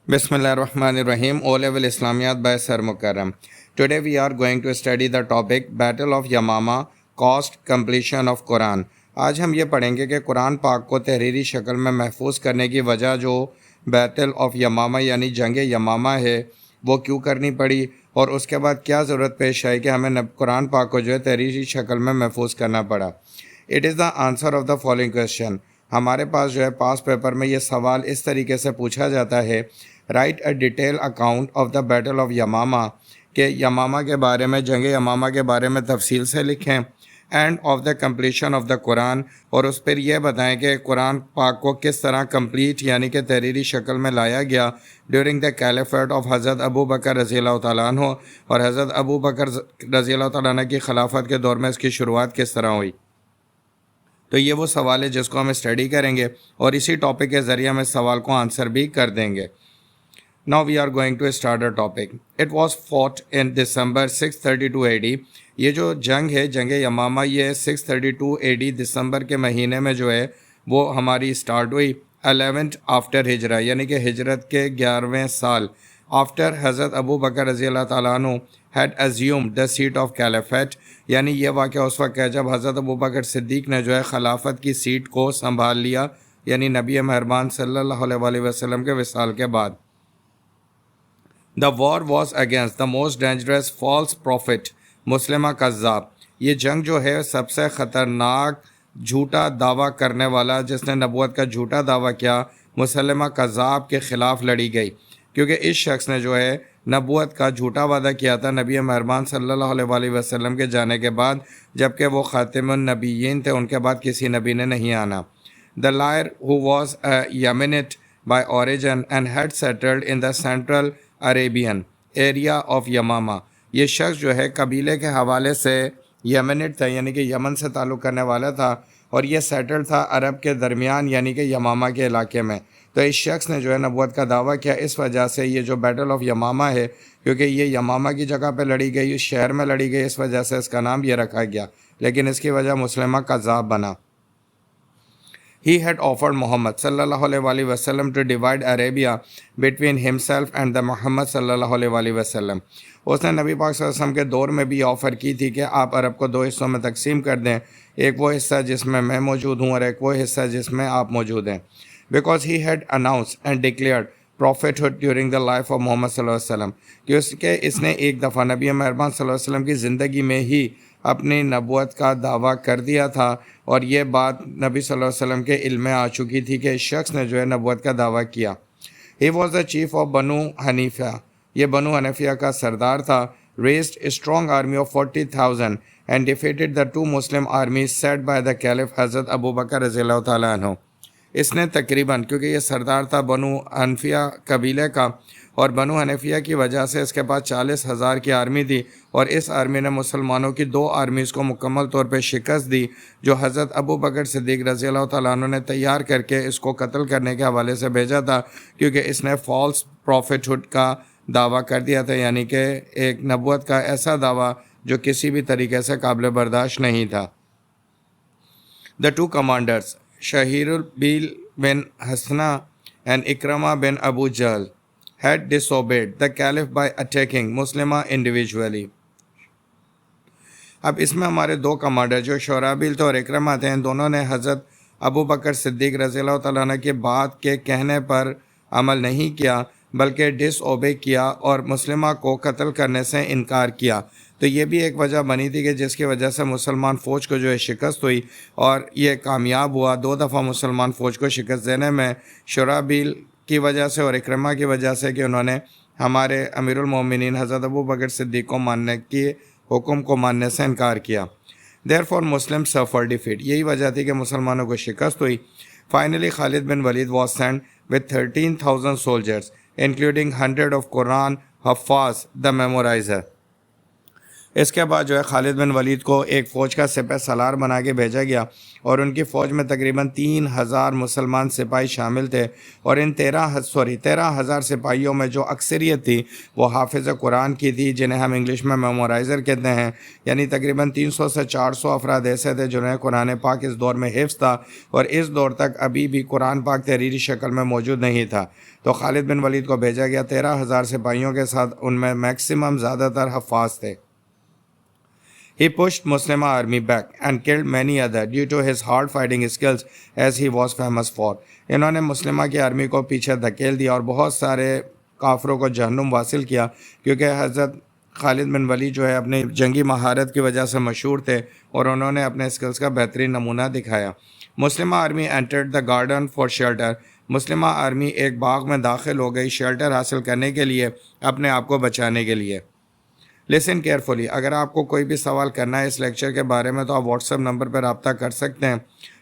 Bismillahirrahmanirrahim. O level Islamiyat by Sir Mukarram. Today we are going to study the topic Battle of Yamama, Cost, Completion of Quran. آج ہم یہ پڑھیں گے کہ قرآن پاک کو تحریری شکل میں محفوظ کرنے کی وجہ جو بیٹل آف یمامہ یعنی جنگ یمامہ ہے وہ کیوں کرنی پڑی اور اس کے بعد کیا ضرورت پیش آئی کہ ہمیں قرآن پاک کو جو ہے تحریری شکل میں محفوظ کرنا پڑا. It is the answer of the following question. ہمارے پاس جو ہے پاس پیپر میں یہ سوال اس طریقے سے پوچھا جاتا ہے write a detail account of the battle of Yamama کہ یمامہ کے بارے میں جنگ یمامہ کے بارے میں تفصیل سے لکھیں end of the completion of the Quran اور اس پر یہ بتائیں کہ قرآن پاک کو کس طرح کمپلیٹ یعنی کہ تحریری شکل میں لایا گیا ڈیورنگ دا کیلیفیٹ آف حضرت ابو بکر رضی اللہ تعالیٰ عنہ اور حضرت ابو بکر رضی اللہ تعالیٰ عنہ کی خلافت کے دور میں اس کی شروعات کس طرح ہوئی. تو یہ وہ سوال ہے جس کو ہم اسٹڈی کریں گے اور اسی ٹاپک کے ذریعے ہم اس سوال کو آنسر بھی کر دیں گے. Now we are going to start our topic. It was fought in December 632 AD. یہ جو جنگ ہے جنگ یمامہ یہ 632 AD دسمبر کے مہینے میں جو ہے وہ ہماری سٹارٹ ہوئی 11th آفٹر ہجرہ یعنی کہ ہجرت کے 11ویں سال آفٹر حضرت ابو بکر رضی اللہ تعالیٰ عنہ had assumed the seat of caliphate یعنی یہ واقعہ اس وقت ہے جب حضرت ابو بکر صدیق نے جو ہے خلافت کی سیٹ کو سنبھال لیا یعنی نبی مہربان صلی اللہ علیہ وسلم کے وصال کے بعد. The war was against the most dangerous false prophet مسلمہ کذاب. یہ جنگ جو ہے سب سے خطرناک جھوٹا دعویٰ کرنے والا جس نے نبوت کا جھوٹا دعویٰ کیا مسلمہ کذاب کے خلاف لڑی گئی کیونکہ اس شخص نے جو ہے نبوت کا جھوٹا وعدہ کیا تھا نبی مہربان صلی اللہ علیہ وسلم کے جانے کے بعد جبکہ وہ خاتم النبیین تھے ان کے بعد کسی نبی نے نہیں آنا. The liar who was a Yemenite by origin and had settled in the central Arabian area of Yamama. یہ شخص جو ہے قبیلے کے حوالے سے یمنٹ تھا یعنی کہ یمن سے تعلق کرنے والا تھا اور یہ سیٹل تھا عرب کے درمیان یعنی کہ یمامہ کے علاقے میں. تو اس شخص نے جو ہے نبوت کا دعویٰ کیا اس وجہ سے یہ جو بیٹل آف یمامہ ہے کیونکہ یہ یمامہ کی جگہ پہ لڑی گئی اس شہر میں لڑی گئی اس وجہ سے اس کا نام یہ رکھا گیا لیکن اس کی وجہ مسلمہ کذاب بنا. He had offered Muhammad sallallahu alaihi wasallam to divide Arabia between himself and the Muhammad sallallahu alaihi wasallam. اس نے نبی پاک صلی اللہ علیہ وسلم کے دور میں بھی آفر کی تھی کہ آپ عرب کو دو حصوں میں تقسیم کر دیں ایک وہ حصہ جس میں میں موجود ہوں اور ایک وہ حصہ جس میں آپ موجود ہیں. Because he had announced and declared prophethood during the life of Muhammad صلی اللہ علیہ وسلم کہ اس نے ایک دفعہ نبی مہربان صلی اللہ علیہ وسلم کی زندگی میں ہی اپنی نبوت کا دعویٰ کر دیا تھا اور یہ بات نبی صلی اللہ علیہ وسلم کے علم میں آ چکی تھی کہ اس شخص نے جو ہے نبوت کا دعویٰ کیا. He was the chief of بنو حنیفہ یہ بنو حنیفیہ کا سردار تھا. raised a strong army of 40,000 and defeated the two Muslim armies set by the Caliph حضرت ابو بکر رضی اللہ تعالیٰ عنہ. اس نے تقریباً کیونکہ یہ سردار تھا بنو حنیفیہ قبیلے کا اور بنو حنیفیہ کی وجہ سے اس کے پاس 40,000 کی آرمی تھی اور اس آرمی نے مسلمانوں کی دو آرمیز کو مکمل طور پہ شکست دی جو حضرت ابو بکر صدیق رضی اللہ تعالیٰ عنہ نے تیار کر کے اس کو قتل کرنے کے حوالے سے بھیجا تھا کیونکہ اس نے فالس پروفیٹ کا دعویٰ کر دیا تھا یعنی کہ ایک نبوت کا ایسا دعویٰ جو کسی بھی طریقے سے قابل برداشت نہیں تھا. The two commanders Shahirul bin Hasna and Ikramah bin Abu Jahl had disobeyed the Caliph by attacking Muslimah individually. اب اس میں ہمارے دو کمانڈر جو شورابیل تھے اور اکرمہ تھے ان دونوں نے حضرت ابو بکر صدیق رضی اللہ تعالیٰ عنہ کے بات کے کہنے پر عمل نہیں کیا بلکہ ڈس اوبے کیا اور مسلمہ کو قتل کرنے سے انکار کیا. تو یہ بھی ایک وجہ بنی تھی کہ جس کی وجہ سے مسلمان فوج کو جو ہے شکست ہوئی اور یہ کامیاب ہوا دو دفعہ مسلمان فوج کو شکست دینے میں شورابیل کی وجہ سے اور اکرمہ کی وجہ سے کہ انہوں نے ہمارے امیر المومنین حضرت ابو بکر صدیق کو ماننے کی حکم کو ماننے سے انکار کیا. Therefore Muslims suffered defeat. یہی وجہ تھی کہ مسلمانوں کو شکست ہوئی. Finally Khalid bin Walid was sent with 13,000 soldiers including 100 of Quran Haffaz the memorizer. اس کے بعد جو ہے خالد بن ولید کو ایک فوج کا سپہ سالار بنا کے بھیجا گیا اور ان کی فوج میں تقریباً 3000 مسلمان سپاہی شامل تھے، اور ان 13,000 سپاہیوں میں جو اکثریت تھی وہ حافظ قرآن کی تھی، جنہیں ہم انگلش میں میمورائزر کہتے ہیں، یعنی تقریباً 300 سے 400 افراد ایسے تھے جنہیں قرآن پاک اس دور میں حفظ تھا، اور اس دور تک ابھی بھی قرآن پاک تحریری شکل میں موجود نہیں تھا۔ تو خالد بن ولید کو بھیجا گیا 13,000 سپاہیوں کے ساتھ، ان میں میکسیمم زیادہ تر حفاظ تھے۔ He pushed Muslim army back and killed many others due to his hard fighting skills as he was famous for. انہوں نے مسلمہ کی آرمی کو پیچھے دھکیل دیا اور بہت سارے کافروں کو جہنم واصل کیا، کیونکہ حضرت خالد بن ولید جو ہے اپنی جنگی مہارت کی وجہ سے مشہور تھے اور انہوں نے اپنے اسکلز کا بہترین نمونہ دکھایا۔ مسلمہ army entered the garden for shelter. مسلمہ آرمی ایک باغ میں داخل ہو گئی شیلٹر حاصل کرنے کے لیے، اپنے آپ کو بچانے کے لیے۔ لسن کیئرفلی، اگر آپ کو کوئی بھی سوال کرنا ہے اس لیکچر کے بارے میں تو آپ واٹس ایپ نمبر پر رابطہ کر سکتے ہیں۔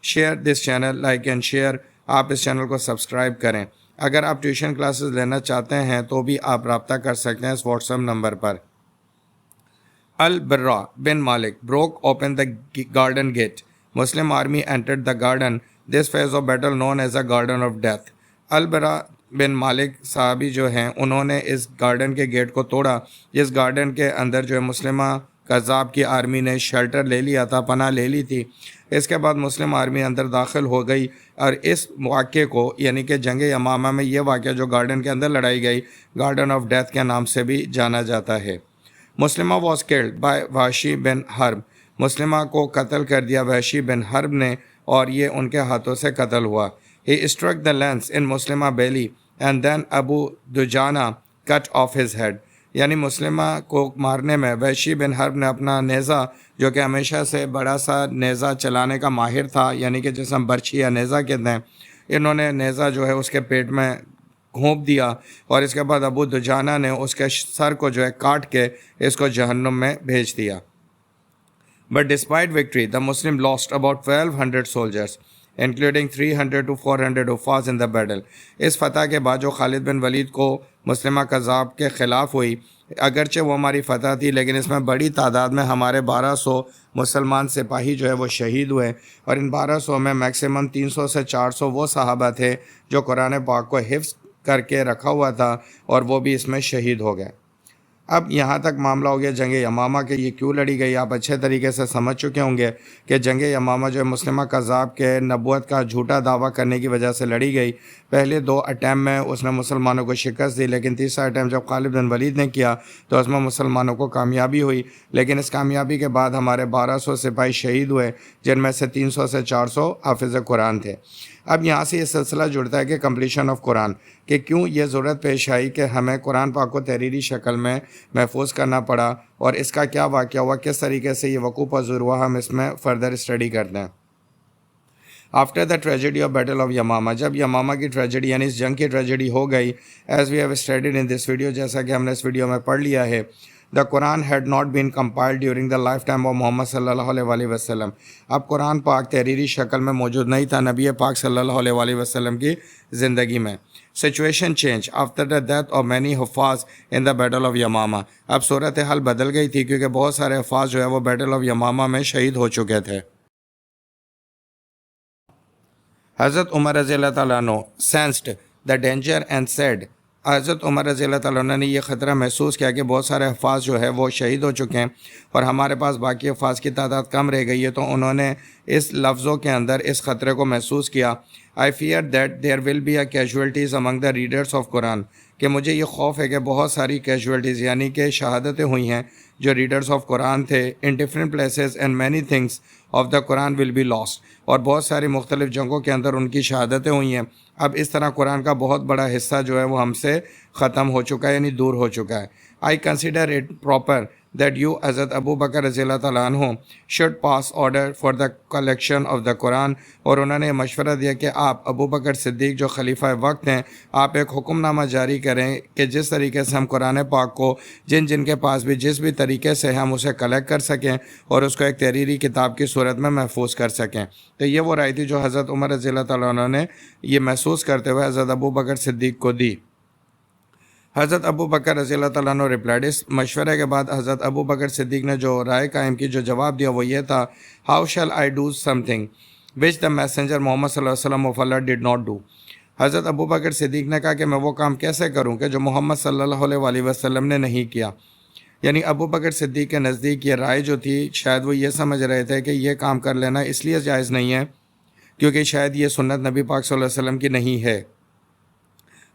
Share this channel, like and share, آپ اس چینل کو سبسکرائب کریں۔ اگر آپ ٹیوشن کلاسز لینا چاہتے ہیں تو بھی آپ رابطہ کر سکتے ہیں اس واٹس ایپ نمبر پر۔ Albara bin Malik broke open the garden gate. Muslim army entered the garden. This phase of battle known as the Garden of Death. البرا bin مالک صحابی جو ہیں انہوں نے اس گارڈن کے گیٹ کو توڑا، جس گارڈن کے اندر جو ہے مسلمہ کذاب کی آرمی نے شیلٹر لے لیا تھا، پناہ لے لی تھی۔ اس کے بعد مسلم آرمی اندر داخل ہو گئی، اور اس واقعے کو یعنی کہ جنگ یمامہ میں یہ واقعہ جو گارڈن کے اندر لڑائی گئی، گارڈن آف ڈیتھ کے نام سے بھی جانا جاتا ہے۔ مسلمہ واز کلڈ بائی وحشی بن حرب. مسلمہ کو قتل کر دیا وحشی بن حرب نے، اور یہ ان کے ہاتھوں سے قتل ہوا۔ He struck the lance in مسلمہ belly and then Abu دجانہ cut off his head. یعنی مسلمہ کو مارنے میں وحشی بن حرب نے اپنا نیزہ، جو کہ ہمیشہ سے بڑا سا نیزہ چلانے کا ماہر تھا، یعنی کہ جسے ہم برچھی یا نیزہ کہتے ہیں، انہوں نے نیزہ جو ہے اس کے پیٹ میں گھونپ دیا، اور اس کے بعد ابو دجانہ نے اس کے سر کو جو ہے کاٹ کے اس کو جہنم میں بھیج دیا۔ But despite victory, the Muslims lost about 1,200 soldiers, including 300 to 400 Hafiz in the battle. اس فتح کے بعد جو خالد بن ولید کو مسلمہ کذاب کے خلاف ہوئی، اگرچہ وہ ہماری فتح تھی لیکن اس میں بڑی تعداد میں ہمارے 1200 مسلمان سپاہی جو ہے وہ شہید ہوئے، اور ان 1200 میں میکسیمم 300 سے 400 وہ صحابہ تھے جو قرآن پاک کو حفظ کر کے رکھا ہوا تھا، اور وہ بھی اس میں شہید ہو گئے۔ اب یہاں تک معاملہ ہو گیا جنگ یمامہ کہ یہ کیوں لڑی گئی۔ آپ اچھے طریقے سے سمجھ چکے ہوں گے کہ جنگ یمامہ جو ہے مسلمہ کذاب کے نبوت کا جھوٹا دعویٰ کرنے کی وجہ سے لڑی گئی۔ پہلے 2 اٹیمپ میں اس نے مسلمانوں کو شکست دی، لیکن تیسرا اٹیمپ جب خالد بن ولید نے کیا تو اس میں مسلمانوں کو کامیابی ہوئی، لیکن اس کامیابی کے بعد ہمارے 1200 سپاہی شہید ہوئے، جن میں سے 300 سے 400 حافظ قرآن تھے۔ اب یہاں سے یہ سلسلہ جڑتا ہے کہ کمپلیشن آف قرآن، کہ کیوں یہ ضرورت پیش آئی کہ ہمیں قرآن پاک کو تحریری شکل میں محفوظ کرنا پڑا، اور اس کا کیا واقعہ ہوا، کس طریقے سے یہ وقوع پذیر ہوا، ہم اس میں فردر اسٹڈی کرتے ہیں۔ After the tragedy of battle of Yamama, جب یمامہ کی ٹریجڈی یعنی اس جنگ کی ٹریجڈی ہو گئی، as we have studied in this video, جیسا کہ ہم نے اس ویڈیو میں پڑھ لیا ہے، The Quran had not been compiled during the lifetime of محمد صلی اللہ علیہ وسلم. اب قرآن پاک تحریری شکل میں موجود نہیں تھا نبی پاک صلی اللہ علیہ وسلم کی زندگی میں۔ Situation changed after the death of many Hafiz in the battle of یمامہ. اب صورتحال بدل گئی تھی کیونکہ بہت سارے حفاظ جو ہے وہ بیٹل آف یمامہ میں شہید ہو چکے تھے۔ حضرت عمر رضی اللہ تعالیٰ عنہ sensed the danger and said، حضرت عمر رضی اللہ تعالیٰ عنہ نے یہ خطرہ محسوس کیا کہ بہت سارے حفاظ جو ہے وہ شہید ہو چکے ہیں اور ہمارے پاس باقی حفاظ کی تعداد کم رہ گئی ہے، تو انہوں نے اس لفظوں کے اندر اس خطرے کو محسوس کیا۔ I fear that there will be a casualties among the readers of Quran، کہ مجھے یہ خوف ہے کہ بہت ساری کیجولیٹیز یعنی کہ شہادتیں ہوئی ہیں جو ریڈرز آف قرآن تھے in different places and many things of the Quran will be lost، اور بہت ساری مختلف جنگوں کے اندر ان کی شہادتیں ہوئی ہیں۔ اب اس طرح قرآن کا بہت بڑا حصہ جو ہے وہ ہم سے ختم ہو چکا ہے، یعنی دور ہو چکا ہے۔ I consider it proper that you حضرت ابو بکر رضی اللہ تعالیٰ عنہ should pass order for the collection of the Quran، اور انہوں نے مشورہ دیا کہ آپ ابو بکر صدیق جو خلیفہ وقت ہیں، آپ ایک حکم نامہ جاری کریں کہ جس طریقے سے ہم قرآن پاک کو جن کے پاس بھی جس بھی طریقے سے ہم اسے کلیکٹ کر سکیں اور اس کو ایک تحریری کتاب کی صورت میں محفوظ کر سکیں۔ تو یہ وہ رائے تھی جو حضرت عمر رضی اللہ تعالیٰ عنہ نے یہ محسوس کرتے ہوئے حضرت ابو بکر صدیق کو دی۔ حضرت ابو بکر رضی اللہ تعالیٰ عنہ ریپلائڈ، اس مشورے کے بعد حضرت ابو بکر صدیق نے جو رائے قائم کی، جو جواب دیا وہ یہ تھا، how shall I do something which the messenger Muhammad صلی اللہ علیہ وسلم of Allah did not do. حضرت ابو بکر صدیق نے کہا کہ میں وہ کام کیسے کروں کہ جو محمد صلی اللہ علیہ وسلم نے نہیں کیا۔ یعنی ابو بکر صدیق کے نزدیک یہ رائے جو تھی، شاید وہ یہ سمجھ رہے تھے کہ یہ کام کر لینا اس لیے جائز نہیں ہے کیونکہ شاید یہ سنت نبی پاک صلی اللہ علیہ وسلم کی نہیں ہے۔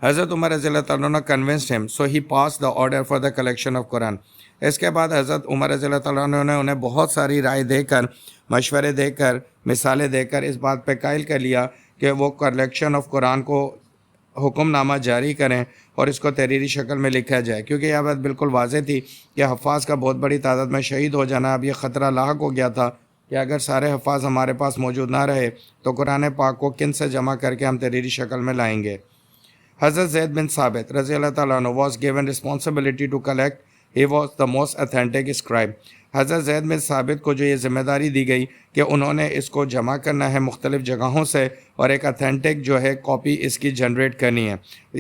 حضرت عمر رضی اللہ تعالیٰ عنہ convinced him so he pass the order for the collection of Quran. اس کے بعد حضرت عمر رضی اللہ تعالیٰ عنہ نے انہیں بہت ساری رائے دے کر، مشورے دے کر، مثالیں دے کر اس بات پہ قائل کر لیا کہ وہ کلیکشن آف قرآن کو حکم نامہ جاری کریں اور اس کو تحریری شکل میں لکھا جائے، کیونکہ یہ بات بالکل واضح تھی کہ حفاظ کا بہت بڑی تعداد میں شہید ہو جانا اب یہ خطرہ لاحق ہو گیا تھا کہ اگر سارے حفاظ ہمارے پاس موجود نہ رہے تو قرآن پاک کو کن سے جمع کر کے ہم تحریری شکل میں لائیں گے۔ حضرت زید بن ثابت رضی اللہ تعالیٰ عنہ was given responsibility to collect. He was the most authentic scribe. حضرت زید بن ثابت کو جو یہ ذمہ داری دی گئی کہ انہوں نے اس کو جمع کرنا ہے مختلف جگہوں سے اور ایک اتھینٹک جو ہے کاپی اس کی جنریٹ کرنی ہے،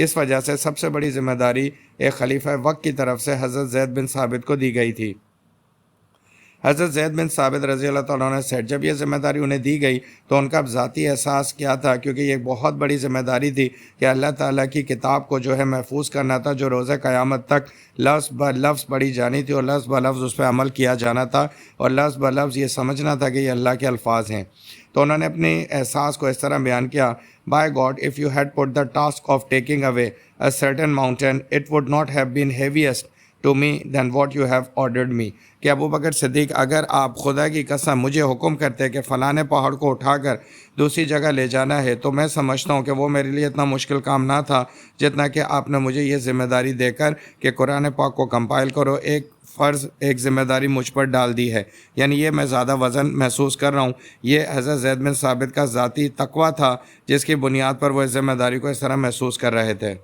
اس وجہ سے سب سے بڑی ذمہ داری ایک خلیفہ وقت کی طرف سے حضرت زید بن ثابت کو دی گئی تھی۔ حضرت زید بن ثابت رضی اللہ تعالیٰ عنہ سے جب یہ ذمہ داری انہیں دی گئی تو ان کا ذاتی احساس کیا تھا، کیونکہ یہ ایک بہت بڑی ذمہ داری تھی کہ اللہ تعالیٰ کی کتاب کو جو ہے محفوظ کرنا تھا، جو روز قیامت تک لفظ بہ لفظ پڑھی جانی تھی اور لفظ بہ لفظ اس پہ عمل کیا جانا تھا اور لفظ بہ لفظ یہ سمجھنا تھا کہ یہ اللہ کے الفاظ ہیں۔ تو انہوں نے اپنے احساس کو اس طرح بیان کیا، by God if you had put the task of taking away a certain mountain it would not have been heaviest to me then what you have ordered me, کہ ابو بکر صدیق اگر آپ خدا کی قسم مجھے حکم کرتے کہ فلاں پہاڑ کو اٹھا کر دوسری جگہ لے جانا ہے تو میں سمجھتا ہوں کہ وہ میرے لیے اتنا مشکل کام نہ تھا جتنا کہ آپ نے مجھے یہ ذمہ داری دے کر کہ قرآن پاک کو کمپائل کرو، ایک فرض، ایک ذمہ داری مجھ پر ڈال دی ہے۔ یعنی یہ میں زیادہ وزن محسوس کر رہا ہوں۔ یہ حضرت زید بن ثابت کا ذاتی تقویٰ تھا جس کی بنیاد پر وہ اس ذمہ داری کو اس طرح محسوس کر رہے تھے۔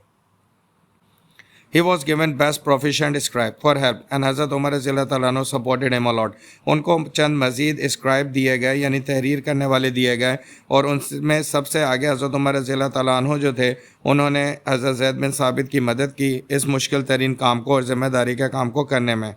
He was given best proficient scribe for help and حضرت عمر رضی اللہ تعالیٰ عنہ supported him a lot. ان کو چند مزید اسکرائب دیے گئے، یعنی تحریر کرنے والے دیے گئے، اور ان میں سب سے آگے حضرت عمر رضی اللہ تعالیٰ عنہ جو تھے انہوں نے حضرت زید بن ثابت کی مدد کی اس مشکل ترین کام کو اور ذمہ داری کے کام کو کرنے میں۔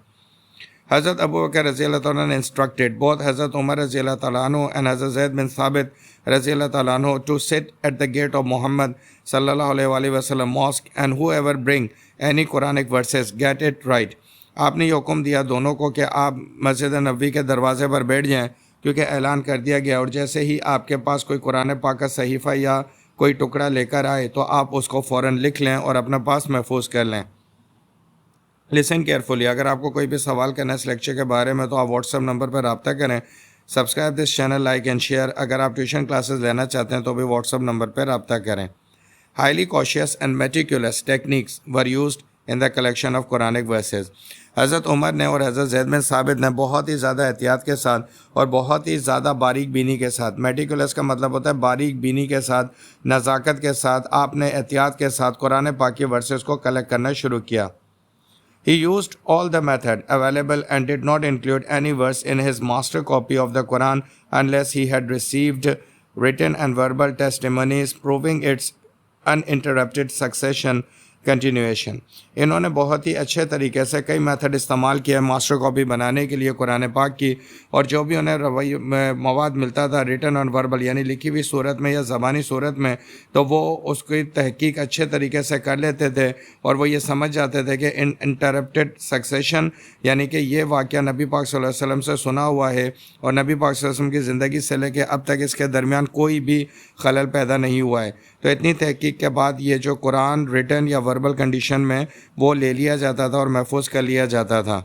حضرت ابو بکر رضی اللہ تعالیٰ نے انسٹرکٹیڈ بہت حضرت عمر رضی اللہ تعالیٰ عنہ and حضرت زید بن ثابت رضی اللہ تعالیٰ عنہ to sit at the gate of Muhammad صلی اللہ علیہ وسلم mosque and whoever bring any Quranic verses get it right. آپ نے یہ حکم دیا دونوں کو کہ آپ مسجد نبوی کے دروازے پر بیٹھ جائیں، کیونکہ اعلان کر دیا گیا، اور جیسے ہی آپ کے پاس کوئی قرآن پاک کا صحیفہ یا کوئی ٹکڑا لے کر آئے تو آپ اس کو فوراً لکھ لیں اور اپنے پاس محفوظ کر لیں۔ لسن کیئرفلی، اگر آپ کو کوئی بھی سوال کرنا ہے اس لیکچر کے بارے میں تو آپ واٹس ایپ نمبر پر رابطہ کریں۔ Subscribe this channel, like and share. اگر آپ ٹیوشن کلاسز لینا چاہتے ہیں تو بھی واٹس ایپ نمبر پر رابطہ کریں۔ Highly cautious and meticulous techniques were used in the collection of Quranic verses. حضرت عمر نے اور حضرت زید بن ثابت نے بہت ہی زیادہ احتیاط کے ساتھ اور بہت ہی زیادہ باریک بینی کے ساتھ، میٹیکولس کا مطلب ہوتا ہے باریک بینی کے ساتھ، نزاکت کے ساتھ، آپ نے احتیاط کے ساتھ قرآن پاک کے ورسز کو کلیکٹ کرنا شروع کیا۔ He used all the method available and did not include any verse in his master copy of the Quran unless he had received written and verbal testimonies proving its uninterrupted succession continuation. انہوں نے بہت ہی اچھے طریقے سے کئی method استعمال کیا master copy بنانے کے لیے قرآن پاک کی، اور جو بھی انہیں مواد ملتا تھا ریٹن اور وربل یعنی لکھی ہوئی صورت میں یا زبانی صورت میں، تو وہ اس کی تحقیق اچھے طریقے سے کر لیتے تھے اور وہ یہ سمجھ جاتے تھے کہ انٹرپٹیڈ سکسیشن یعنی کہ یہ واقعہ نبی پاک صلی اللہ علیہ وسلم سے سنا ہوا ہے اور نبی پاک صلی اللہ علیہ وسلم کی زندگی سے لے کے اب تک اس کے درمیان کوئی بھی خلل پیدا نہیں ہوا ہے۔ تو اتنی تحقیق کے بعد یہ جو قرآن ریٹن یا وربل کنڈیشن میں وہ لے لیا جاتا تھا اور محفوظ کر لیا جاتا تھا۔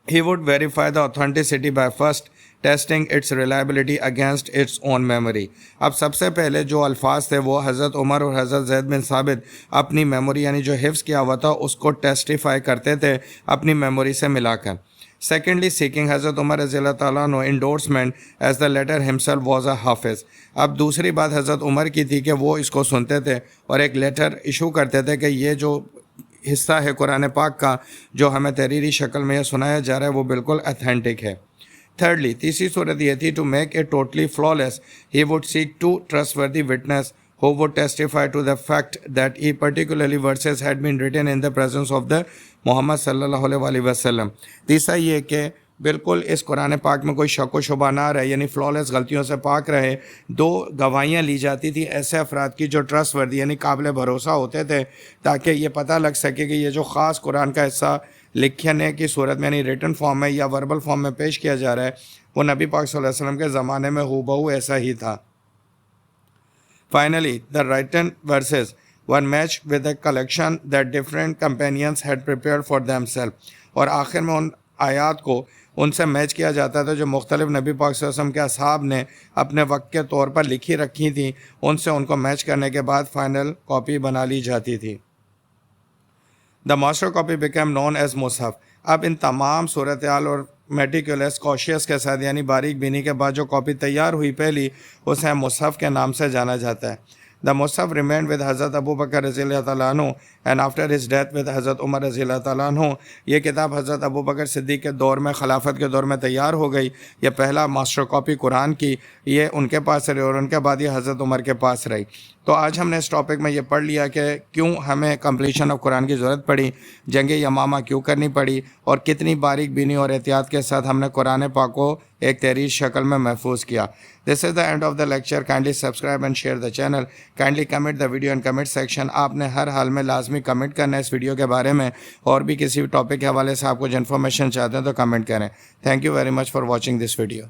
He would verify the authenticity by first testing its reliability against its own memory. اب سب سے پہلے جو الفاظ تھے وہ حضرت عمر اور حضرت زید بن ثابت اپنی میموری یعنی جو حفظ کیا ہوا تھا اس کو ٹیسٹیفائی کرتے تھے اپنی میموری سے ملا کر۔ Secondly, seeking حضرت عمر رضی اللہ تعالیٰ عنہ endorsement as the letter himself was a حافظ۔ اب دوسری بات حضرت عمر کی تھی کہ وہ اس کو سنتے تھے اور ایک لیٹر ایشو کرتے تھے کہ یہ جو حصہ ہے قرآن پاک کا جو ہمیں تحریری شکل میں یہ سنایا جا رہا ہے وہ بالکل اتھینٹک ہے۔ Thirdly, تیسری صورت یہ تھی to make it totally flawless, he would seek two trustworthy witnesses who would testify to the fact that he particularly verses had been written in the presence of the Muhammad sallallahu alaihi wasallam. تیسرا یہ کہ بالکل اس قرآن پاک میں کوئی شک و شبہ نہ رہے، یعنی فلالس غلطیوں سے پاک رہے. 2 گواہیاں لی جاتی تھی ایسے افراد کی جو ٹرسٹ وردی یعنی قابل بھروسہ ہوتے تھے، تاکہ یہ پتہ لگ سکے کہ یہ جو خاص قرآن کا حصہ لکھنے کی صورت میں یعنی ریٹن فارم میں یا وربل فارم میں پیش کیا جا رہا ہے وہ نبی پاک صلی اللہ علیہ وسلم کے زمانے میں ہو بہو ایسا ہی تھا. Finally, the written verses were matched with a collection that different companions had prepared for themselves. اور آخر میں ان آیات کو ان سے میچ کیا جاتا تھا جو مختلف نبی پاک صلی اللہ علیہ وسلم کے اصحاب نے اپنے وقت کے طور پر لکھی رکھی تھیں، ان سے ان کو میچ کرنے کے بعد فائنل کاپی بنا لی جاتی تھی. The master copy became known as مصحف. اب ان تمام صورتحال اور میٹیکولس کوشیس کے ساتھ یعنی باریک بینی کے بعد جو کاپی تیار ہوئی پہلی، اسے مصحف کے نام سے جانا جاتا ہے. The Musaf remained with حضرت ابو بکر رضی اللہ تعالیٰ عنہ and after his death with حضرت عمر رضی اللہ تعالیٰ عنہ. یہ کتاب حضرت ابو بکر صدیق کے دور میں خلافت کے دور میں تیار ہو گئی. یہ پہلا ماسٹر کاپی قرآن کی یہ ان کے پاس رہی اور ان کے بعد یہ حضرت عمر کے پاس رہی. تو آج ہم نے اس ٹاپک میں یہ پڑھ لیا کہ کیوں ہمیں کمپلیشن آف قرآن کی ضرورت پڑی، جنگ یمامہ کیوں کرنی پڑی، اور کتنی باریک بینی اور احتیاط کے ساتھ ہم نے قرآن پاک کو ایک تحریر شکل میں محفوظ کیا. This is the end of the lecture. Kindly subscribe and share the channel. Kindly comment the video in comment section. آپ نے ہر حال میں لازمی کمنٹ کرنا ہے اس ویڈیو کے بارے میں، اور بھی کسی ٹاپک کے حوالے سے آپ کو جو انفارمیشن چاہتے ہیں تو کمنٹ کریں. Thank you very much for watching this video.